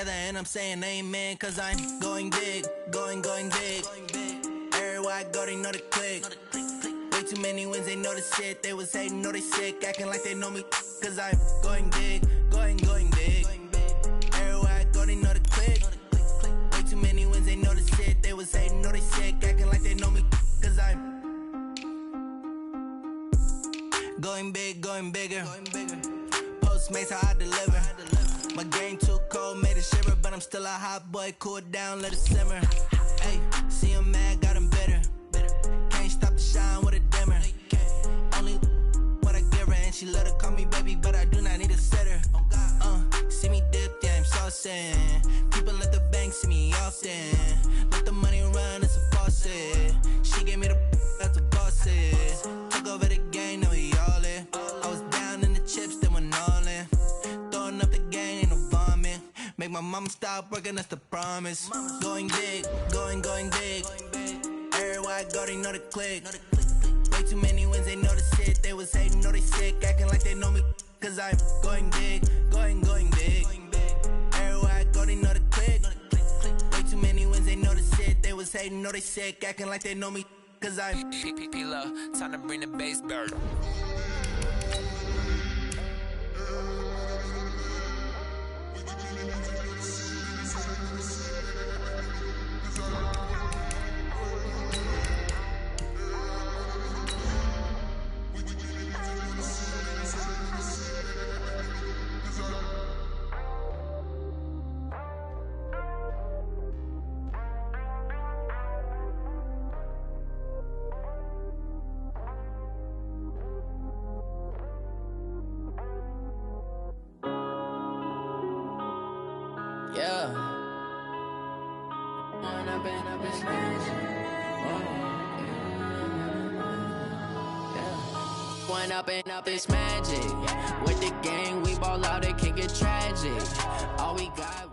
together and I'm saying amen, cause I'm going big, going big. Everywhere I go, they know the click. Way too many wins, they know the shit. They was hating, know they sick, acting like they know me, cause I'm going big, going big. Everywhere I go, they know the click. Way too many wins, they know the shit. They was hating, know they sick, acting like they know me, cause I'm going big, going bigger. Postmates, how I deliver. My game too cold, made it shiver, but I'm still a hot boy. Cool it down, let it simmer. Hey, see him mad, got him bitter. Can't stop the shine with a dimmer. Only what I give her, and she let her call me baby, but I do not need a sitter. See me dip, yeah, I'm saucing. People at the bank see me often. Let the money run, it's a faucet. She gave me the that's a bosses. Took over the game, now we all in. I was down in the chips, then went all in. Throwing up the game, ain't no vomit. Make my mama stop working, that's the promise. Going big, going big. Everywhere I go, they know the click. Way too many wins, they know the shit. They was hating, know they sick, acting like they know me, cause I'm going big, going big. Everywhere I go, they know the click. Way too many wins, they know the shit. They was hating, know they sick, acting like they know me, cause I'm P-P-P-Love, time to bring the bass bird. Up this magic. With the gang, we ball out, it can get tragic. All we got,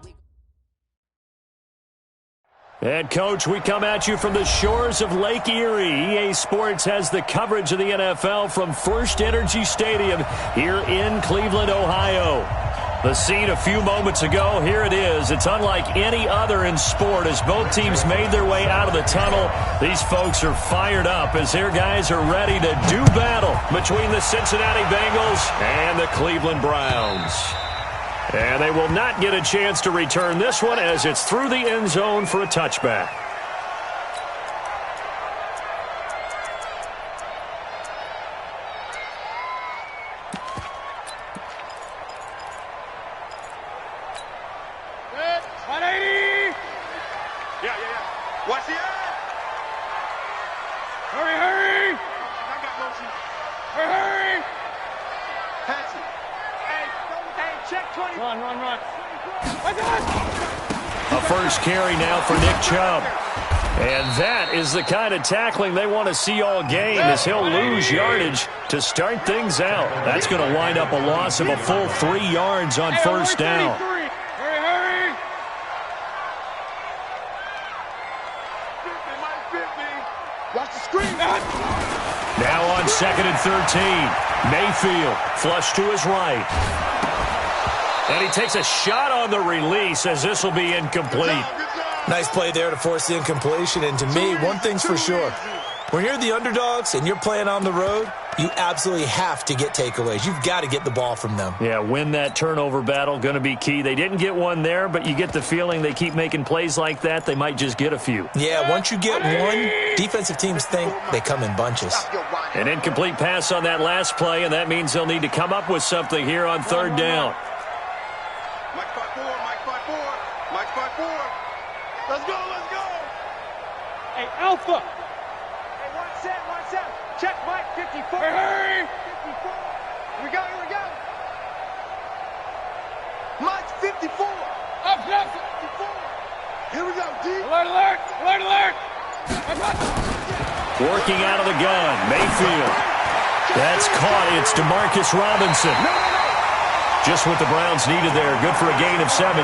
And, Coach, we come at you from the shores of Lake Erie. EA Sports has the coverage of the NFL from First Energy Stadium here in Cleveland, Ohio. The scene a few moments ago, here it is. It's unlike any other in sport as both teams made their way out of the tunnel. These folks are fired up as their guys are ready to do battle between the Cincinnati Bengals and the Cleveland Browns. And they will not get a chance to return this one as it's through the end zone for a touchback. Watch the eye. Hurry. I got motion. Hurry. Pass it. Hey, check 20. Run. A first carry now for Nick Chubb. And that is the kind of tackling they want to see all game as he'll lose yardage to start things out. That's going to wind up a loss of a full 3 yards on first down. Hurry. Watch the screen. Now on 2nd and 13. Mayfield flush to his right. And he takes a shot on the release as this will be incomplete. Nice play there to force the incompletion. And to me, one thing's for sure. When you're the underdogs and you're playing on the road, you absolutely have to get takeaways. You've got to get the ball from them. Yeah, win that turnover battle, going to be key. They didn't get one there, but you get the feeling they keep making plays like that, they might just get a few. Yeah, once you get one, defensive teams think they come in bunches. An incomplete pass on that last play, and that means they'll need to come up with something here on third down. Mike 5-4. Mike 5-4. Let's go. Hey, Alpha. Hey, one set. Check Mike 54. Hurry. 54. Here we go. Mike 54. Up. 54. Here we go, D. Alert. Working out of the gun, Mayfield. That's caught. It's DeMarcus Robinson. Just what the Browns needed there. Good for a gain of 17.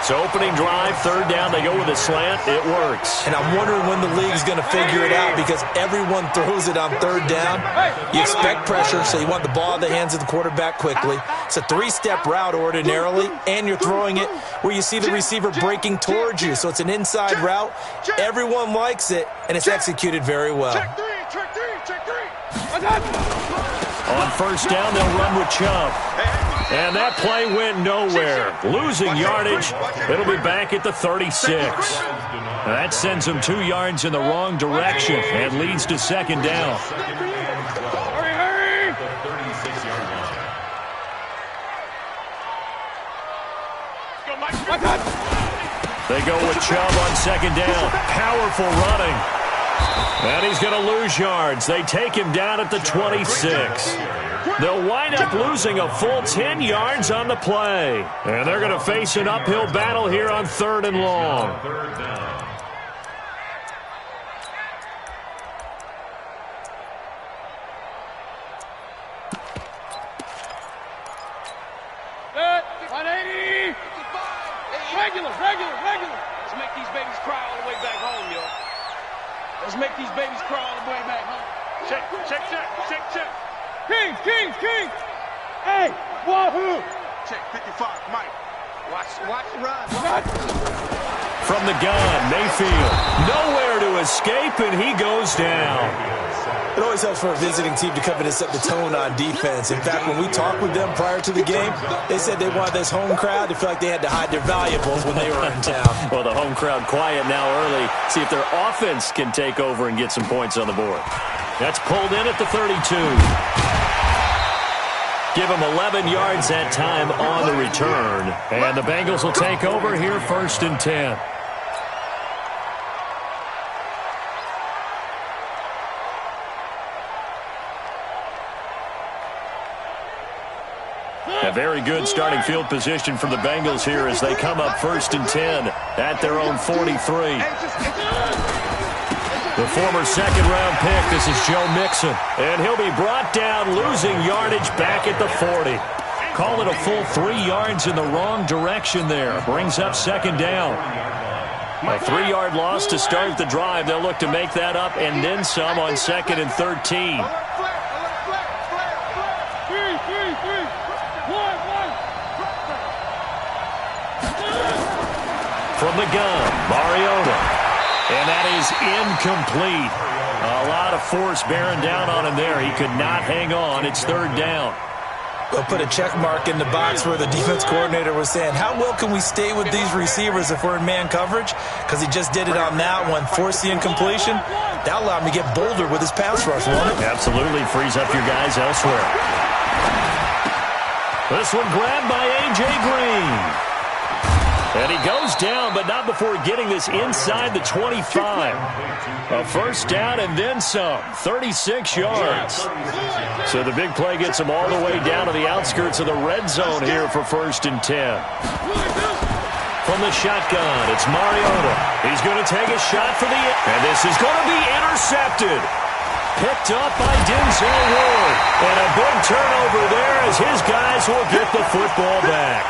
So opening drive, third down, they go with a slant. It works. And I'm wondering when the league's going to figure it out because everyone throws it on third down. You expect pressure, so you want the ball in the hands of the quarterback quickly. It's a three-step route ordinarily, and you're throwing it where you see the receiver breaking towards you. So it's an inside route. Everyone likes it, and it's executed very well. Check three. On first down, they'll run with Chubb. And that play went nowhere. Losing yardage. It'll be back at the 36. That sends them 2 yards in the wrong direction and leads to second down. Hurry! They go with Chubb on second down. Powerful running. And he's going to lose yards. They take him down at the 26. They'll wind up losing a full 10 yards on the play. And they're going to face an uphill battle here on third and long. Set, 180. Regular. Let's make these babies cry all the way back home, yo. Let's make these babies cry all the way back home. Check. King. Hey, wahoo. Check 55, Mike. Watch the run. From the gun, Mayfield. Nowhere to escape, and he goes down. It always helps for a visiting team to come in and set the tone on defense. In fact, when we talked with them prior to the game, they said they wanted this home crowd to feel like they had to hide their valuables when they were in town. Well, the home crowd quiet now early. See if their offense can take over and get some points on the board. That's pulled in at the 32. Give them 11 yards that time on the return. And the Bengals will take over here first and 10. A very good starting field position for the Bengals here as they come up first and 10 at their own 43. The former second-round pick, this is Joe Mixon. And he'll be brought down, losing yardage back at the 40. Call it a full 3 yards in the wrong direction there. Brings up second down. A 3-yard loss to start the drive. They'll look to make that up and then some on second and 13. From the gun, Mariota. And that is incomplete. A lot of force bearing down on him there. He could not hang on. It's third down. We'll put a check mark in the box where the defense coordinator was saying, how well can we stay with these receivers if we're in man coverage? Because he just did it on that one, forced the incompletion. That allowed him to get bolder with his pass rush, won't it? Absolutely frees up your guys elsewhere. This one grabbed by A.J. Green. And he goes down, but not before getting this inside the 25. A first down and then some. 36 yards. So the big play gets him all the way down to the outskirts of the red zone here for first and 10. From the shotgun, it's Mariota. He's going to take a shot for the end. And this is going to be intercepted. Picked up by Denzel Ward. And a big turnover there as his guys will get the football back.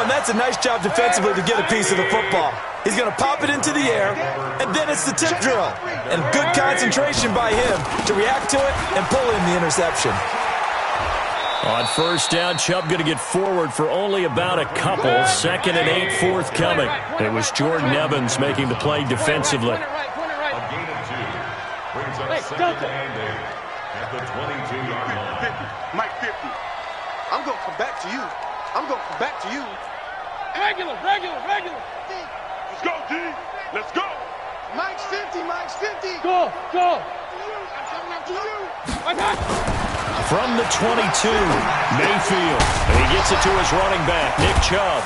And that's a nice job defensively to get a piece of the football. He's going to pop it into the air, and then it's the tip drill. And good concentration by him to react to it and pull in the interception. On first down, Chubb going to get forward for only about a couple. Second and 8 forthcoming. It was Jordan Evans making the play defensively. Mike 50. I'm going to come back to you. Regular. Let's go, D. Let's go. Mike's 50. Go. I'm coming up to you. From the 22, Mayfield. And he gets it to his running back, Nick Chubb.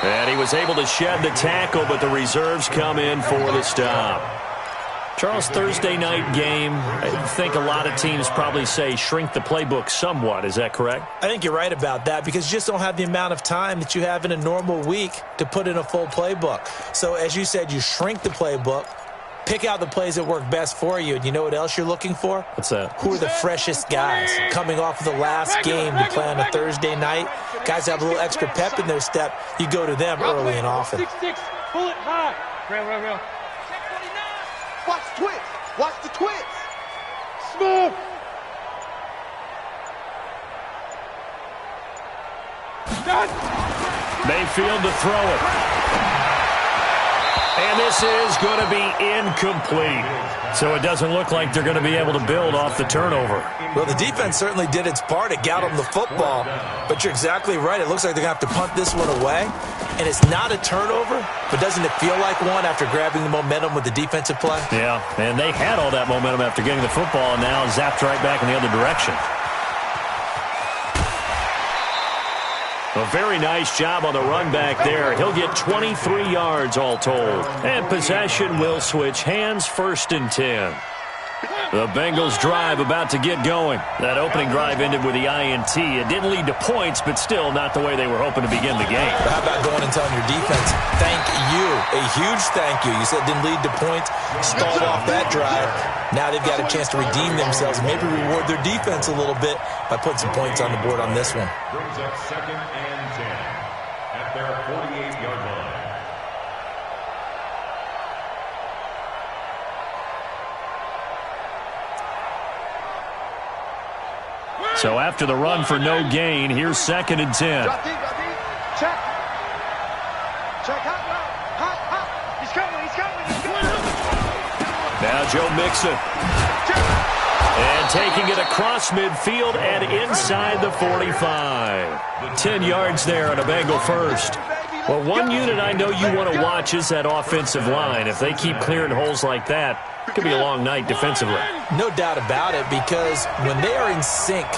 And he was able to shed the tackle, but the reserves come in for the stop. Charles, Thursday night game, I think a lot of teams probably say shrink the playbook somewhat. Is that correct? I think you're right about that because you just don't have the amount of time that you have in a normal week to put in a full playbook. So as you said, you shrink the playbook, Pick out the plays that work best for you, and you know what else you're looking for? What's that? Who are the freshest guys coming off of the last game to play on a Thursday night? Guys have a little extra pep in their step. You go to them early and often. 6-6, pull it high. Real. Watch the twist. Watch the twist. Smooth. Mayfield to throw it. And this is going to be incomplete. So it doesn't look like they're going to be able to build off the turnover. Well, the defense certainly did its part. It got them the football. But you're exactly right. It looks like they're going to have to punt this one away. And it's not a turnover, but doesn't it feel like one after grabbing the momentum with the defensive play? Yeah, and they had all that momentum after getting the football and now zapped right back in the other direction. A very nice job on the run back there. He'll get 23 yards all told. And possession will switch hands, 1st and 10. The Bengals drive about to get going. That opening drive ended with the INT. It didn't lead to points, but still not the way they were hoping to begin the game. But how about going and telling your defense, thank you, a huge thank you. You said it didn't lead to points, stalled off that drive. Now they've got a chance to redeem themselves and maybe reward their defense a little bit by putting some points on the board on this one. Brings up 2nd and 10 at their 48-yard line. So after the run for no gain, here's 2nd and 10. Drop deep. Check. Check hot. He's coming. Now Joe Mixon. And taking it across midfield and inside the 45. 10 yards there on a Bengal first. Well, one unit I know you want to watch is that offensive line. If they keep clearing holes like that, it could be a long night defensively. No doubt about it, because when they are in sync,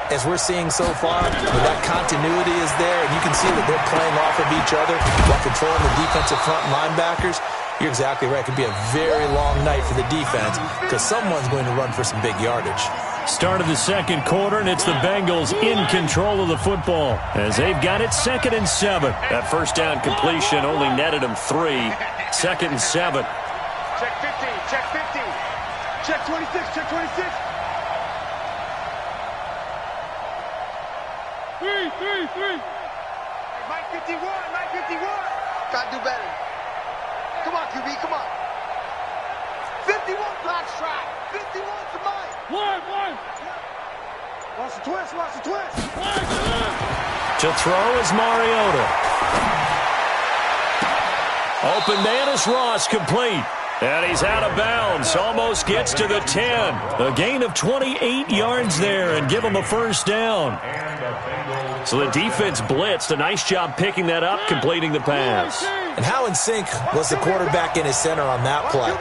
as we're seeing so far, where that continuity is there, and you can see that they're playing off of each other while controlling the defensive front linebackers, you're exactly right. It could be a very long night for the defense because someone's going to run for some big yardage. Start of the 2nd quarter, and it's the Bengals in control of the football as they've got it 2nd and 7. That first down completion only netted them 3. 2nd and 7. Check 15. Check 15. Check 26. Check 26. 3. Mike 51. Gotta do better. Come on, QB. Come on. 51 black stripe. 51 to Mike. One. Watch the twist. To throw is Mariota. Open man is Ross, complete. And he's out of bounds. Almost gets to the 10. A gain of 28 yards there and give him a first down. So the defense blitzed. A nice job picking that up, completing the pass. And how in sync was the quarterback in his center on that play?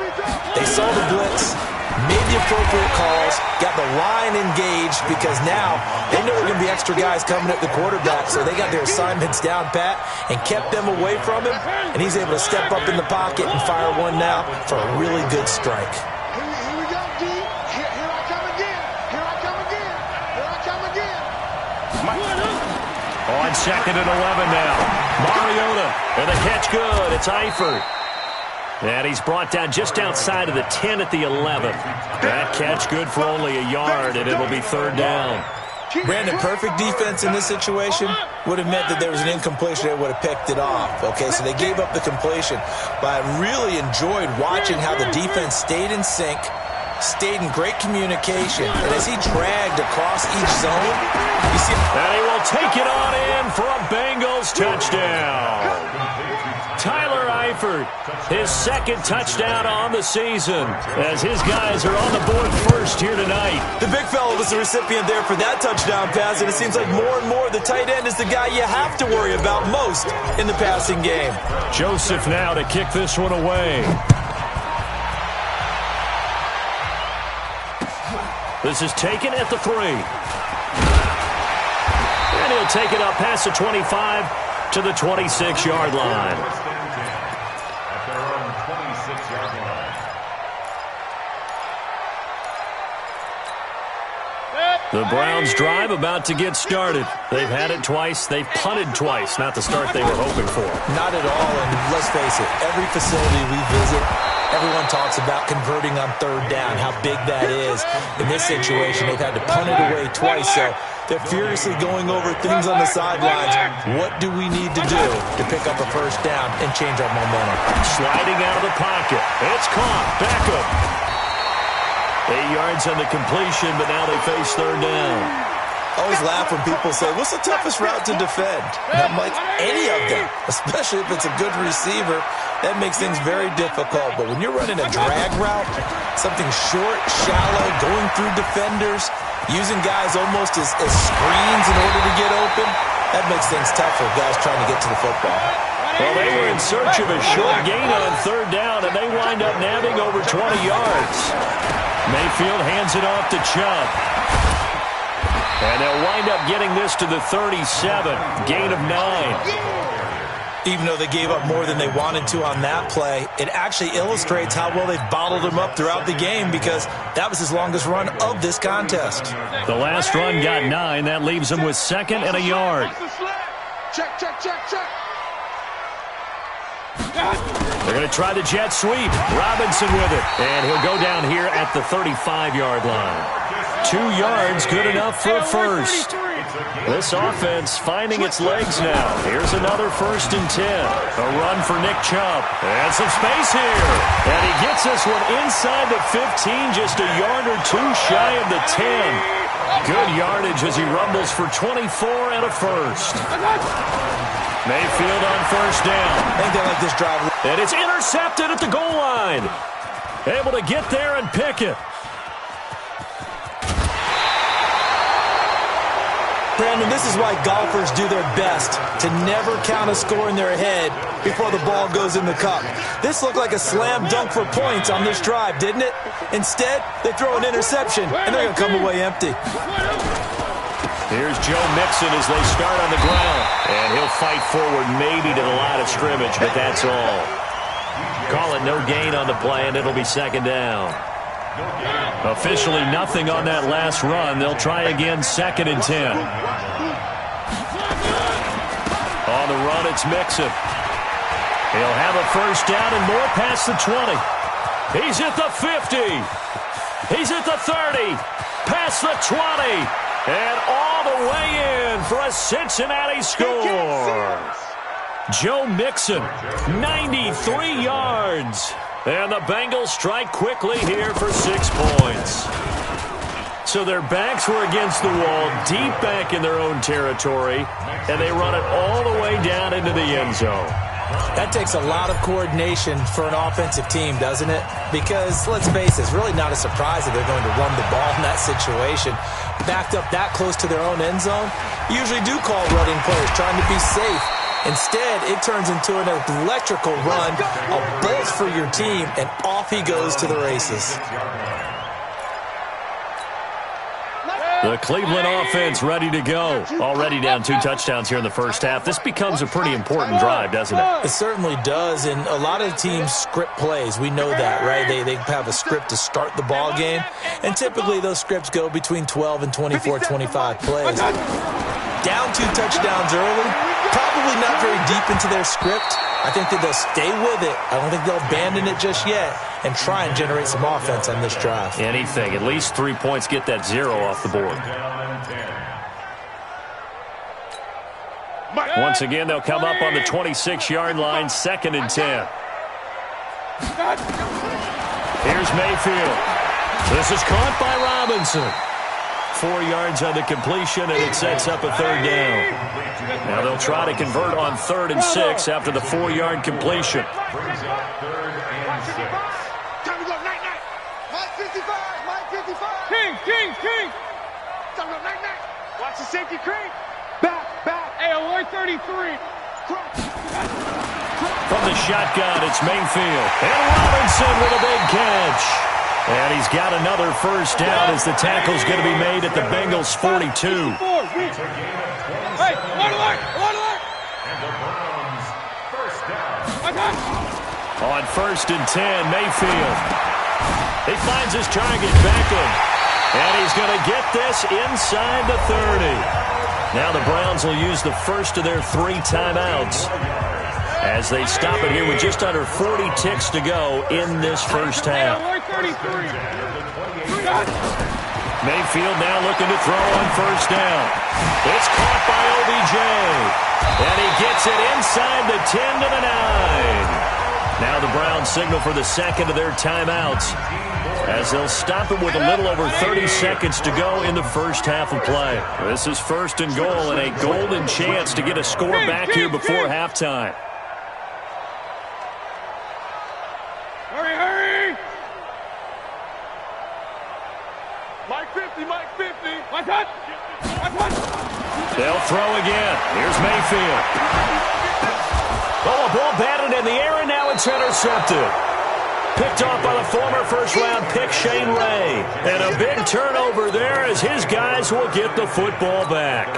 They saw the blitz, made the appropriate calls, got the line engaged because now they know there are going to be extra guys coming at the quarterback, so they got their assignments down pat and kept them away from him, and he's able to step up in the pocket and fire one now for a really good strike. Here we go, D. Here I come again. On 2nd and 11 now. Mariota, and the catch good. It's Eifert. And he's brought down just outside of the 10 at the 11. That catch good for only a yard, and it'll be 3rd down. Brandon, perfect defense in this situation would have meant that there was an incompletion. They would have picked it off. Okay, so they gave up the completion. But I really enjoyed watching how the defense stayed in sync, stayed in great communication, and as he dragged across each zone, you see... And he will take it on in for a Bengals touchdown. Tyler Eifert, his 2nd touchdown on the season, as his guys are on the board first here tonight. The big fella was the recipient there for that touchdown pass, and it seems like more and more the tight end is the guy you have to worry about most in the passing game. Joseph now to kick this one away. This is taken at the 3. And he'll take it up past the 25 to the 26-yard line. At their own 26-yard line. The Browns drive about to get started. They've had it twice. They've punted twice. Not the start they were hoping for. Not at all, and let's face it, every facility we visit, Everyone talks about converting on third down, how big that is. In this situation, they've had to punt it away twice, so they're furiously going over things on the sidelines. What do we need to do to pick up a first down and change our momentum? Sliding out of the pocket. It's caught. Beckham. 8 yards on the completion, but now they face third down. I always laugh when people say, what's the toughest route to defend? And I'm like, any of them, especially if it's a good receiver. That makes things very difficult. But when you're running a drag route, something short, shallow, going through defenders, using guys almost as screens in order to get open, that makes things tough for guys trying to get to the football. Well, they were in search of a short gain on third down, and they wind up nabbing over 20 yards. Mayfield hands it off to Chubb. And they'll wind up getting this to the 37, gain of 9. Even though they gave up more than they wanted to on that play, it actually illustrates how well they've bottled them up throughout the game because that was his longest run of this contest. The last run got 9. That leaves them with 2nd and a yard. Check, check, check, check. They're going to try the jet sweep. Robinson with it. And he'll go down here at the 35-yard line. 2 yards, good enough for a first. This offense finding its legs now. Here's another 1st and 10. A run for Nick Chubb. And some space here. And he gets this one inside the 15, just a yard or 2 shy of the 10. Good yardage as he rumbles for 24 and a first. Mayfield on first down. I think they like this drive. And it's intercepted at the goal line. Able to get there and pick it. Brandon, this is why golfers do their best to never count a score in their head before the ball goes in the cup. This looked like a slam dunk for points on this drive, didn't it? Instead, they throw an interception, and they're going to come away empty. Here's Joe Mixon as they start on the ground. And he'll fight forward maybe to the line of scrimmage, but that's all. Call it no gain on the play, and it'll be 2nd down. Officially nothing on that last run. They'll try again, 2nd and 10. On the run, it's Mixon. He'll have a first down and more past the 20. He's at the 50. He's at the 30. Past the 20. And all the way in for a Cincinnati score. Joe Mixon, 93 yards. And the Bengals strike quickly here for 6 points. So their backs were against the wall, deep back in their own territory, and they run it all the way down into the end zone. That takes a lot of coordination for an offensive team, doesn't it? Because, let's face it, it's really not a surprise that they're going to run the ball in that situation. Backed up that close to their own end zone, usually do call running players, trying to be safe. Instead, it turns into an electrical run, a bolt for your team, and off he goes to the races. The Cleveland offense ready to go. Already down 2 touchdowns here in the first half. This becomes a pretty important drive, doesn't it? It certainly does, and a lot of teams script plays. We know that, right? They have a script to start the ball game, and typically those scripts go between 12 and 24, 25 plays. Down 2 touchdowns early, probably not very deep into their script. I think that they'll stay with it. I don't think they'll abandon it just yet and try and generate some offense on this drive. Anything. At least 3 points, get that 0 off the board. Once again, they'll come up on the 26-yard line, 2nd and 10. Here's Mayfield. This is caught by Robinson. 4 yards on the completion, and it sets up a 3rd down. Now they'll try to convert on 3rd and 6 after the 4-yard completion. Time to go, night. Mike 55, Mike 55. King. Time to go, night. Watch the safety creep. Back. Hey, alert 33. From the shotgun, it's Mayfield. And Robinson with a big catch. And he's got another first down as the tackle's going to be made at the Bengals' 42. Hey, one alert. And the Browns, first down. On 1st and 10, Mayfield. He finds his target, Beckham. And he's going to get this inside the 30. Now the Browns will use the first of their 3 timeouts. as they stop it here with just under 40 ticks to go in this first half. Mayfield now looking to throw on first down. It's caught by OBJ. And he gets it inside the 10 to the 9. Now the Browns signal for the second of their timeouts as they'll stop it with a little over 30 seconds to go in the first half of play. This is first and goal and a golden chance to get a score back here before halftime. Hurry, hurry! Mike 50, Mike 50. Mike hot! Mike hot! They'll throw again. Here's Mayfield. Oh, a ball batted in the air, and now it's intercepted. Picked off by the former first-round pick, Shane Ray. And a big turnover there as his guys will get the football back.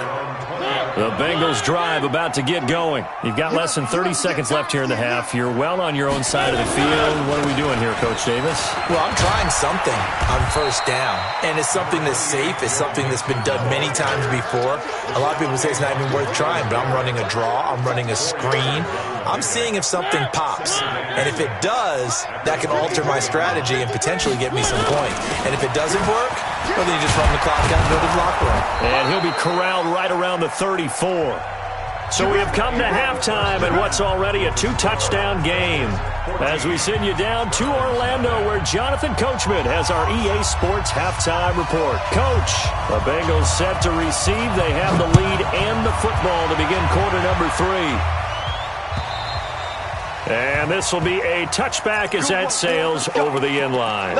The Bengals drive about to get going. You've got less than 30 seconds left here in the half. You're well on your own side of the field. What are we doing here, Coach Davis? Well, I'm trying something on first down, and it's something that's safe. It's something that's been done many times before. A lot of people say it's not even worth trying, but I'm running a draw. I'm running a screen. I'm seeing if something pops, and if it does, that can alter my strategy and potentially get me some points. And if it doesn't work, well, then you just run the clock out and go to the locker room. And he'll be corralled right around the 34. So we have come to halftime and what's already a 2-touchdown game as we send you down to Orlando where Jonathan Coachman has our EA Sports halftime report. Coach, the Bengals set to receive. They have the lead and the football to begin quarter number 3. And this will be a touchback as that sails over the end line.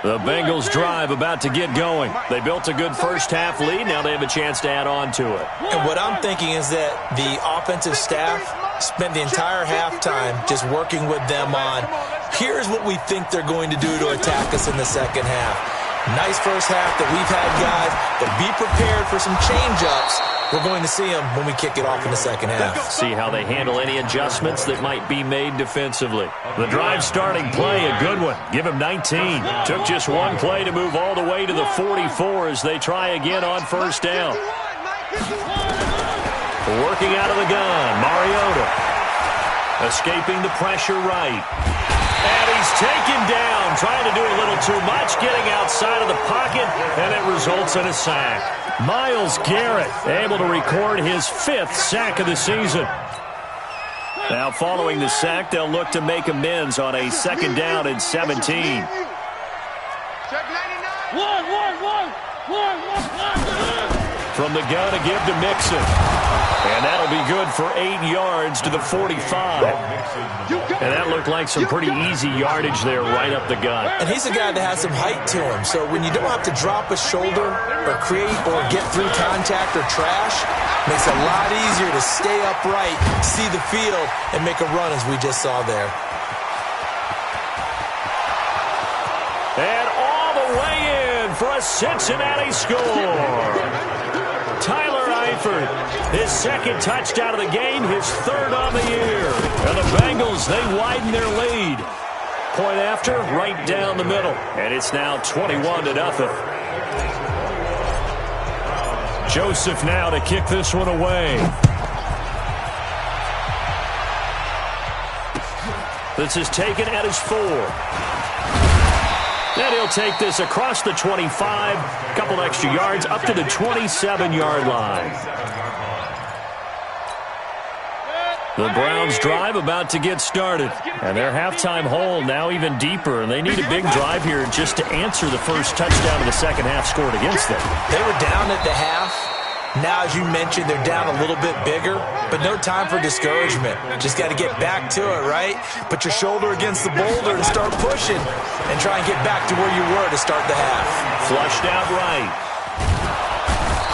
The Bengals drive about to get going. They built a good first half lead. Now they have a chance to add on to it. And what I'm thinking is that the offensive staff spent the entire halftime just working with them on, here's what we think they're going to do to attack us in the second half. Nice first half that we've had, guys, but be prepared for some change-ups. We're going to see them when we kick it off in the second half. See how they handle any adjustments that might be made defensively. The drive starting play, a good one. Give him 19. Took just one play to move all the way to the 44 as they try again on first down. Working out of the gun, Mariota. Escaping the pressure right. And he's taken down, trying to do a little too much, getting outside of the pocket, and it results in a sack. Myles Garrett able to record his 5th sack of the season. Now following the sack, they'll look to make amends on a second down and 17. From the gun, a give to Mixon. And that'll be good for 8 yards to the 45. And that looked like some pretty easy yardage there right up the gut. And he's a guy that has some height to him. So when you don't have to drop a shoulder or create or get through contact or trash, makes it a lot easier to stay upright, see the field, and make a run as we just saw there. And all the way in for a Cincinnati score. Tyler Eifert, his 2nd touchdown of the game, his 3rd on the year. And the Bengals, they widen their lead. Point after, right down the middle. And it's now 21-0. Joseph now to kick this one away. This is taken at his 4. Then he'll take this across the 25, a couple extra yards, up to the 27-yard line. The Browns drive about to get started. And their halftime hole now even deeper. And they need a big drive here just to answer the first touchdown of the second half scored against them. They were down at the half. Now, as you mentioned, they're down a little bit bigger, but no time for discouragement. Just got to get back to it, right? Put your shoulder against the boulder and start pushing and try and get back to where you were to start the half. Flushed out right.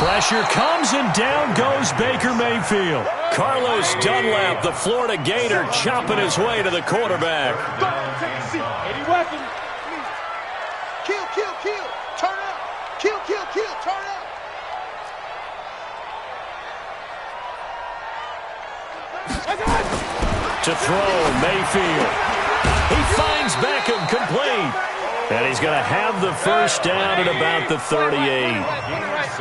Pressure comes and down goes Baker Mayfield. Carlos Dunlap, the Florida Gator, chopping his way to the quarterback. Any weapon. Kill, kill, kill. Turn up. Kill, kill, kill. Turn up. To throw, Mayfield. He finds Beckham complete. And he's going to have the first down at about the 38.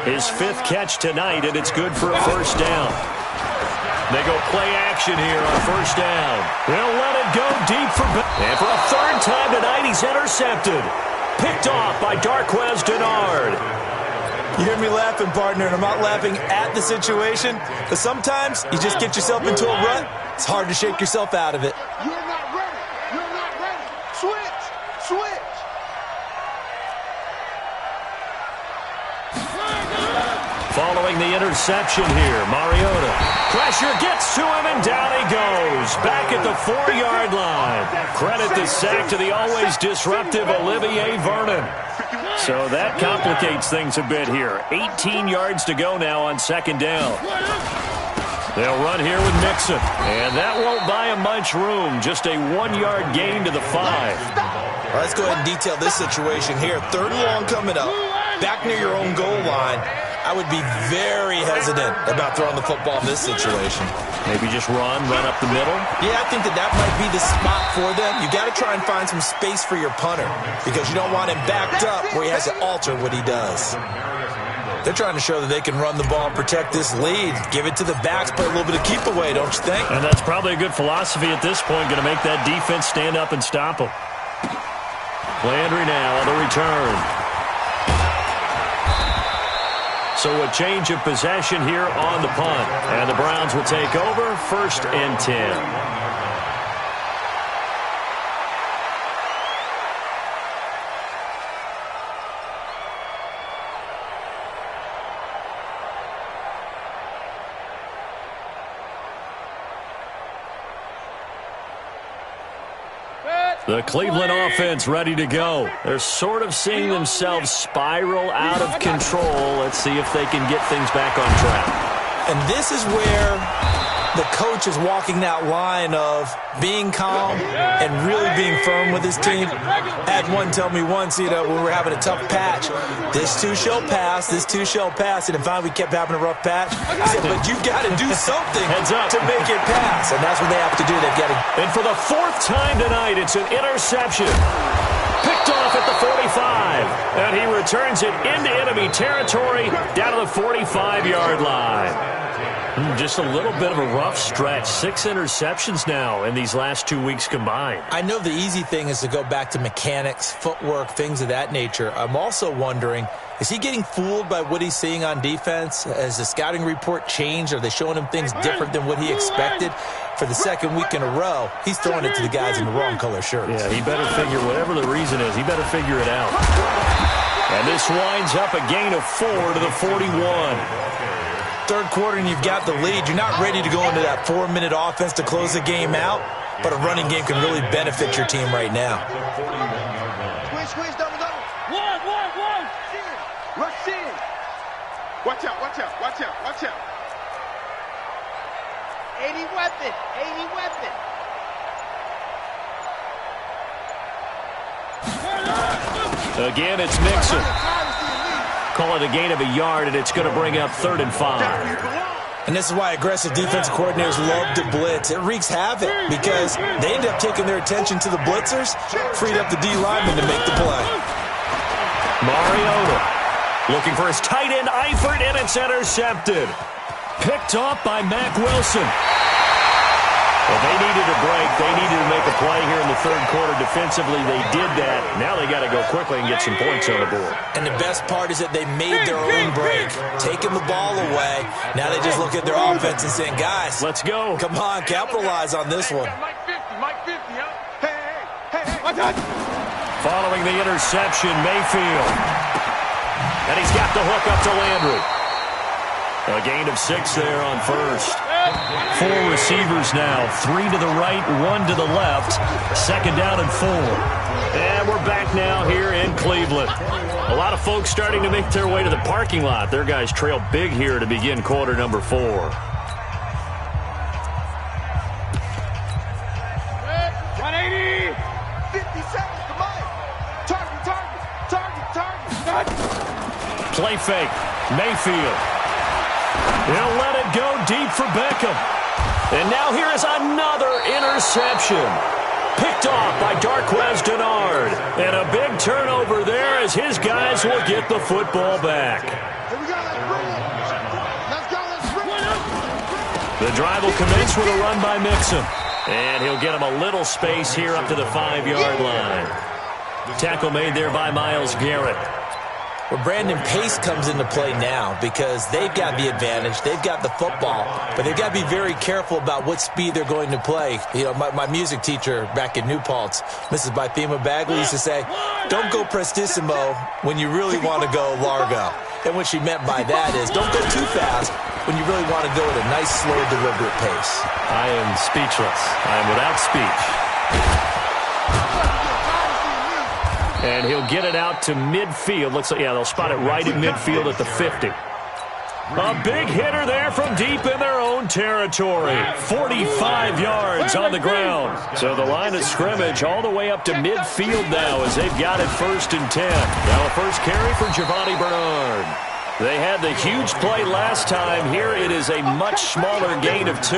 His 5th catch tonight, and it's good for a first down. They go play action here on first down. They'll let it go deep for... And for a 3rd time tonight, he's intercepted. Picked off by Darquez Denard. You hear me laughing, partner, and I'm not laughing at the situation, but sometimes you just get yourself into a rut. It's hard to shake yourself out of it. You're not ready. You're not ready. Switch. Switch. Following the interception here, Mariota. Pressure gets to him, and down he goes. Back at the 4-yard line. Credit the sack to the always disruptive Olivier Vernon. So that complicates things a bit here. 18 yards to go now on 2nd down. They'll run here with Mixon. And that won't buy him much room. Just a 1-yard gain to the 5. Well, let's go ahead and detail this situation here. 3rd and long coming up. Back near your own goal line. I would be very hesitant about throwing the football in this situation. Maybe just run up the middle? Yeah, I think that might be the spot for them. You got to try and find some space for your punter because you don't want him backed up where he has to alter what he does. They're trying to show that they can run the ball and protect this lead. Give it to the backs, play a little bit of keep away, don't you think? And that's probably a good philosophy at this point, going to make that defense stand up and stop them. Landry now on the return. So a change of possession here on the punt. And the Browns will take over 1st and 10. The Cleveland offense ready to go. They're sort of seeing themselves spiral out of control. Let's see if they can get things back on track. And this is where the coach is walking that line of being calm and really being firm with his team. Had one tell me once, when we were having a tough patch, this too shall pass, this too shall pass. And then finally we kept having a rough patch. He said, but you've got to do something to make it pass. And that's what they have to do. They've got to. And for the 4th time tonight, it's an interception. Picked off at the 45. And he returns it into enemy territory down to the 45-yard line. Just a little bit of a rough stretch. 6 interceptions now in these last 2 weeks combined. I know the easy thing is to go back to mechanics, footwork, things of that nature. I'm also wondering, is he getting fooled by what he's seeing on defense? Has the scouting report changed? Are they showing him things different than what he expected? For the 2nd week in a row, he's throwing it to the guys in the wrong color shirts. Yeah, he better figure, whatever the reason is, he better figure it out. And this winds up a gain of 4 to the 41. 3rd quarter and you've got the lead. You're not ready to go into that 4-minute offense to close the game out, but a running game can really benefit your team right now. Squeeze, double. One. Rush in. Watch out. 80 weapon. Again, it's Mixon. Call it a gain of a yard, and it's going to bring up 3rd and 5. And this is why aggressive defensive coordinators love to blitz. It wreaks havoc because they end up taking their attention to the blitzers, freed up the D lineman to make the play. Mariota looking for his tight end, Eifert, and it's intercepted. Picked off by Mack Wilson. Well, they needed a break. They needed to make a play here in the 3rd quarter defensively. They did that. Now they got to go quickly and get some points on the board. And the best part is that they made their own break, taking the ball away. Now they just look at their offense and saying, guys, let's go. Come on, capitalize on this one. Mike 50, huh? Hey. Following the interception, Mayfield. And he's got the hook up to Landry. A gain of 6 there on 1st. 4 receivers now. 3 to the right, 1 to the left. 2nd down and 4. And we're back now here in Cleveland. A lot of folks starting to make their way to the parking lot. Their guys trail big here to begin quarter number 4. 180. 50 seconds to Mike. Target. Play fake. Mayfield. He'll let it go deep for Beckham. And now here is another interception. Picked picked off by Darquez Denard. And a big turnover there as his guys will get the football back. Here we go, let's bring it. Let's go, let's bring it. The drive will commence with a run by Mixon. And he'll get him a little space here up to the 5-yard line. Tackle made there by Myles Garrett. Well, Brandon, pace comes into play now because they've got the advantage. They've got the football, but they've got to be very careful about what speed they're going to play. You know, my music teacher back in New Paltz, Mrs. Bythema Bagley, used to say, don't go prestissimo when you really want to go largo. And what she meant by that is don't go too fast when you really want to go at a nice, slow, deliberate pace. I am speechless. I am without speech. And he'll get it out to midfield. Looks like, yeah, they'll spot it right in midfield at the 50. A big hitter there from deep in their own territory. 45 yards on the ground. So the line of scrimmage all the way up to midfield now as they've got it 1st and 10. Now a first carry for Giovanni Bernard. They had the huge play last time. Here it is a much smaller gain of 2.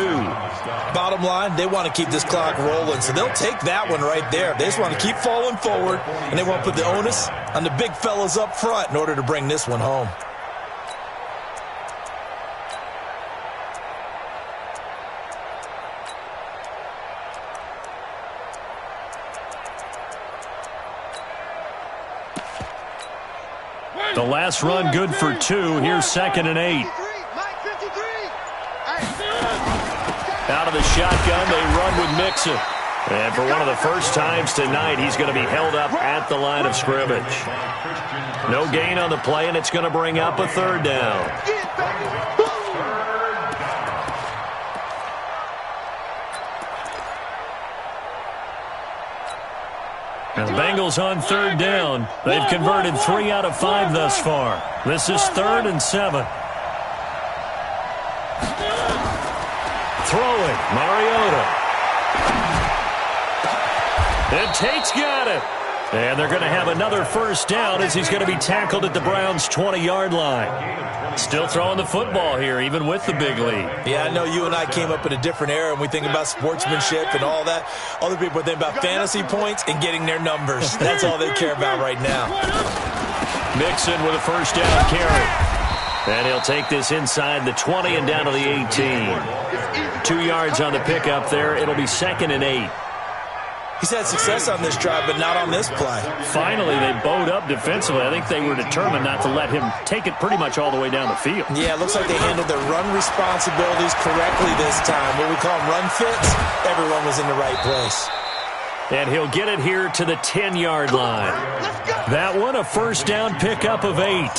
Bottom line, they want to keep this clock rolling, so they'll take that one right there. They just want to keep falling forward, and they want to put the onus on the big fellas up front in order to bring this one home. The last run good for 2. Here's 2nd and 8. Out of the shotgun, they run with Mixon. And for one of the first times tonight, he's going to be held up at the line of scrimmage. No gain on the play, and it's going to bring up a 3rd down. And the Bengals on 3rd down. They've converted 3 out of 5 thus far. This is 3rd and 7. Throwing, Mariota. And Tate's got it. And they're going to have another 1st down as he's going to be tackled at the Browns' 20-yard line. Still throwing the football here, even with the big lead. Yeah, I know you and I came up in a different era, and we think about sportsmanship and all that. Other people think about fantasy points and getting their numbers. That's all they care about right now. Mixon with a 1st down carry. And he'll take this inside the 20 and down to the 18. 2 yards on the pickup there. It'll be 2nd and 8. He's had success on this drive, but not on this play. Finally, they bowed up defensively. I think they were determined not to let him take it pretty much all the way down the field. Yeah, it looks like they handled their run responsibilities correctly this time. What we call them run fits, everyone was in the right place. And he'll get it here to the 10-yard line. That one, a 1st down pickup of 8.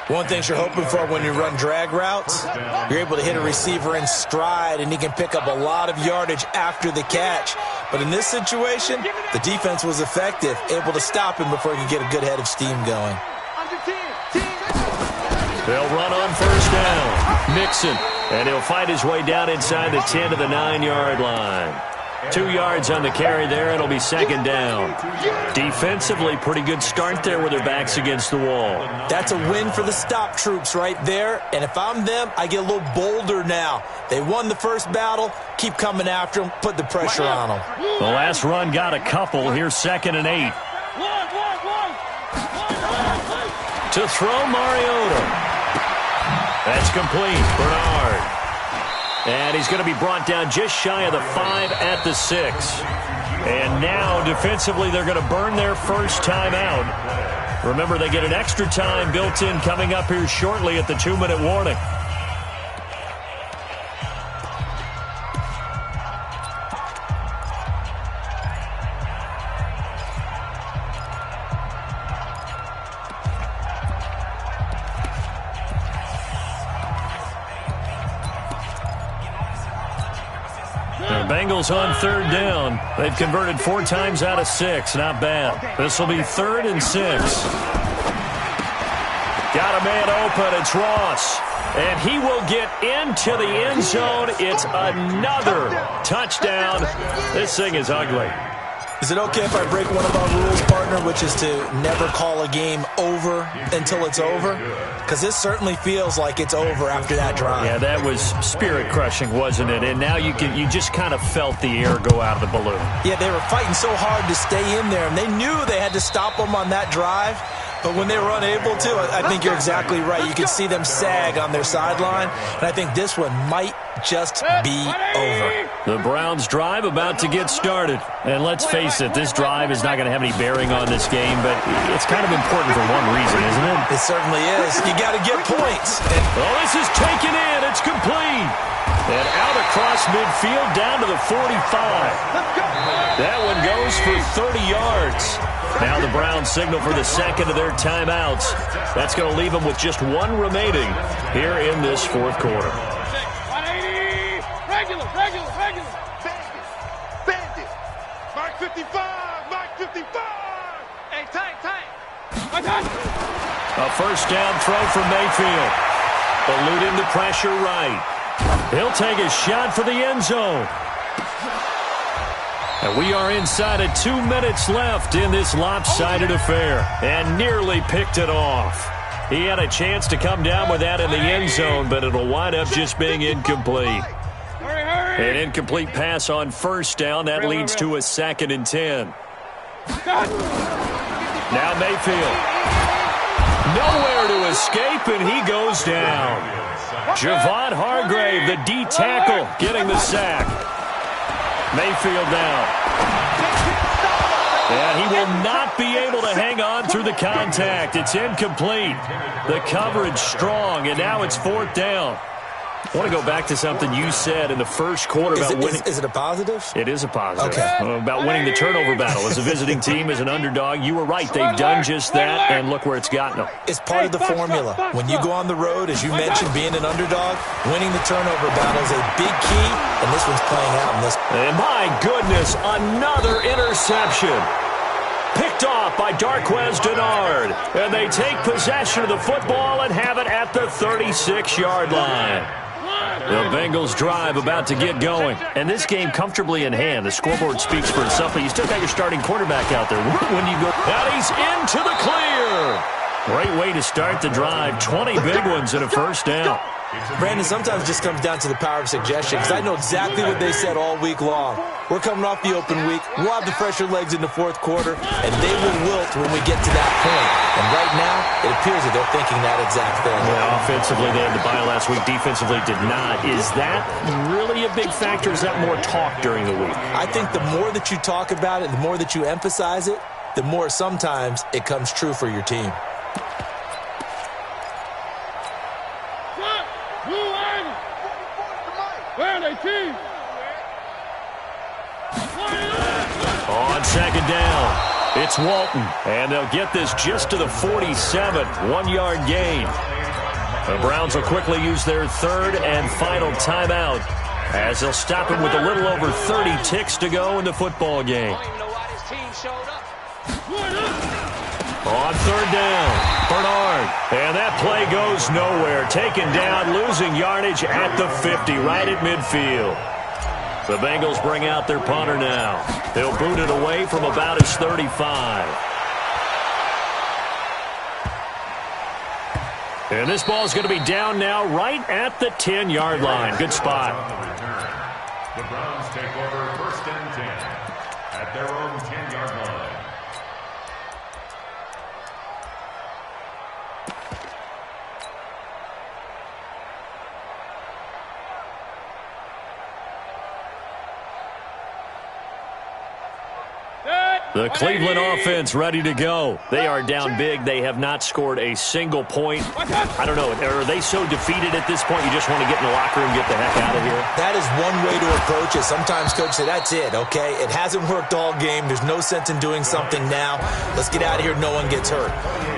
One thing you're hoping for when you run drag routes, you're able to hit a receiver in stride, and he can pick up a lot of yardage after the catch. But in this situation, the defense was effective, able to stop him before he could get a good head of steam going. They'll run on 1st down. Mixon, and he'll fight his way down inside the 10 to the 9-yard line. 2 yards on the carry there. It'll be 2nd down. Defensively, pretty good start there with their backs against the wall. That's a win for the stop troops right there. And if I'm them, I get a little bolder now. They won the first battle. Keep coming after them. Put the pressure on them. The last run got a couple. Here's 2nd and 8. To throw, Mariota. That's complete. Bernard. And he's going to be brought down just shy of the 5 at the 6. And now, defensively, they're going to burn their first time out. Remember, they get an extra time built in coming up here shortly at the 2-minute warning. Bengals on 3rd down. They've converted 4 times out of 6. Not bad. This will be 3rd and 6. Got a man open. It's Ross. And he will get into the end zone. It's another touchdown. This thing is ugly. Is it okay if I break one of our rules, partner, which is to never call a game over until it's over? Because this certainly feels like it's over after that drive. Yeah, that was spirit-crushing, wasn't it? And now you just kind of felt the air go out of the balloon. Yeah, they were fighting so hard to stay in there, and they knew they had to stop them on that drive. But when they were unable to, I think you're exactly right. You could see them sag on their sideline, and I think this one might just be over. The Browns' drive about to get started. And let's face it, this drive is not going to have any bearing on this game, but it's kind of important for one reason, isn't it? It certainly is. You got to get points. Well, this is taken in. It's complete. And out across midfield down to the 45. That one goes for 30 yards. Now the Browns signal for the second of their timeouts. That's going to leave them with just one remaining here in this fourth quarter. 180. Regular. Bandit. Mark 55. Hey, tank. A first down throw from Mayfield. Eluding the pressure right. He'll take a shot for the end zone. And we are inside of 2 minutes left in this lopsided affair. And nearly picked it off. He had a chance to come down with that in the end zone, but it'll wind up just being incomplete. An incomplete pass on first down. That leads to a 2nd and 10. Now Mayfield. Nowhere to escape, and he goes down. Javon Hargrave, the D tackle, getting the sack. Mayfield down. And he will not be able to hang on through the contact. It's incomplete. The coverage strong, and now it's 4th down. I want to go back to something you said in the first quarter about winning. Is it a positive? It is a positive. Okay. About winning the turnover battle. As a visiting team, as an underdog, you were right. They've done just that, and look where it's gotten them. It's part of the formula. When you go on the road, as you mentioned, being an underdog, winning the turnover battle is a big key, and this one's playing out in this. And my goodness, another interception. Picked off by Darquez Denard. And they take possession of the football and have it at the 36-yard line. The Bengals drive about to get going. And this game comfortably in hand. The scoreboard speaks for itself, but you still got your starting quarterback out there. When you go, and he's into the clear. Great way to start the drive. 20 big ones and a first down. Brandon, sometimes it just comes down to the power of suggestion, because I know exactly what they said all week long. We're coming off the open week. We'll have the fresher legs in the fourth quarter, and they will wilt when we get to that point. And right now, it appears that they're thinking that exact thing. Yeah, offensively, they had the bye last week. Defensively, did not. Is that really a big factor? Is that more talk during the week? I think the more that you talk about it, the more that you emphasize it, the more sometimes it comes true for your team. On second down, it's Walton, and they'll get this just to the 47, 1-yard gain. The Browns will quickly use their third and final timeout as they'll stop him with a little over 30 ticks to go in the football game. On third down, Bernard, and that play goes nowhere. Taken down, losing yardage at the 50, right at midfield. The Bengals bring out their punter now. They'll boot it away from about his 35. And this ball is going to be down now right at the 10-yard line. Good spot. The Browns take over 1st and 10 at their own 10-yard line. The Cleveland offense ready to go. They are down big. They have not scored a single point. I don't know. Are they so defeated at this point you just want to get in the locker room and get the heck out of here? That is one way to approach it. Sometimes coaches say, that's it, okay? It hasn't worked all game. There's no sense in doing something now. Let's get out of here. No one gets hurt.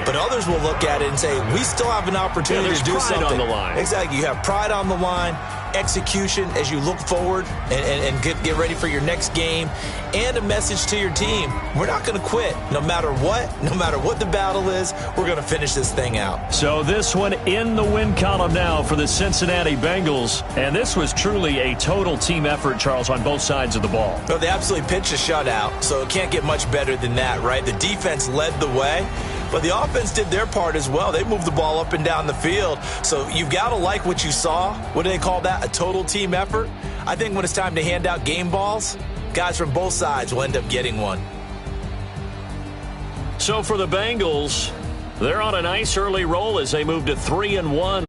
But others will look at it and say, we still have an opportunity to do something. Pride on the line. Exactly. You have pride on the line. execution as you look forward and get ready for your next game, and a message to your team. We're not going to quit. No matter what the battle is, we're going to finish this thing out. So this one in the win column now for the Cincinnati Bengals. And this was truly a total team effort, Charles, on both sides of the ball. Well, they absolutely pitched a shutout, so it can't get much better than that, right? The defense led the way, but the offense did their part as well. They moved the ball up and down the field. So you've got to like what you saw. What do they call that? A total team effort? I think when it's time to hand out game balls, guys from both sides will end up getting one. So for the Bengals, they're on a nice early roll as they move to 3-1